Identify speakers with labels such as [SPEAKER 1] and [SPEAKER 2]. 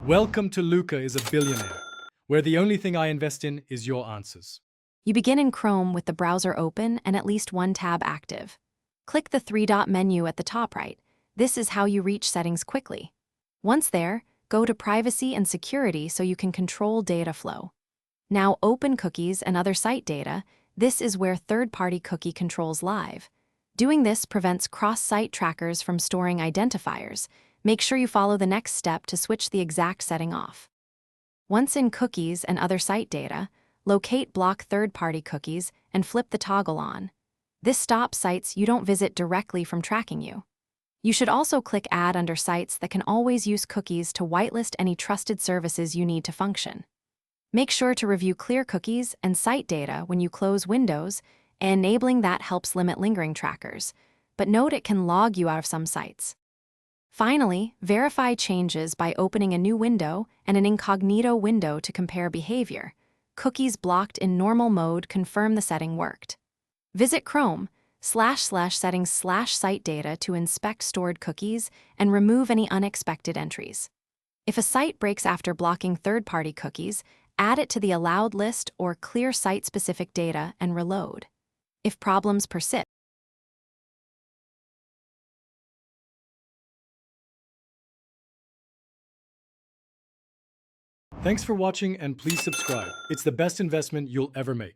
[SPEAKER 1] Welcome to Luca is a Billionaire, where the only thing I invest in is your answers.
[SPEAKER 2] You begin in Chrome with the browser open and at least one tab active. Click the three-dot menu at the top right. This is how you reach settings quickly. Once there, go to Privacy and Security so you can control data flow. Now open cookies and other site data. This is where third-party cookie controls live. Doing this prevents cross-site trackers from storing identifiers. Make sure you follow the next step to switch the exact setting off. Once in cookies and other site data, locate Block third-party cookies and flip the toggle on. This stops sites you don't visit directly from tracking you. You should also click Add under sites that can always use cookies to whitelist any trusted services you need to function. Make sure to review clear cookies and site data when you close windows, and enabling that helps limit lingering trackers, but note it can log you out of some sites. Finally, verify changes by opening a new window and an incognito window to compare behavior. Cookies blocked in normal mode confirm the setting worked. Visit Chrome//settings/site data to inspect stored cookies and remove any unexpected entries. If a site breaks after blocking third-party cookies, add it to the allowed list or clear site-specific data and reload. If problems persist,
[SPEAKER 1] Thanks for watching and please subscribe. It's the best investment you'll ever make.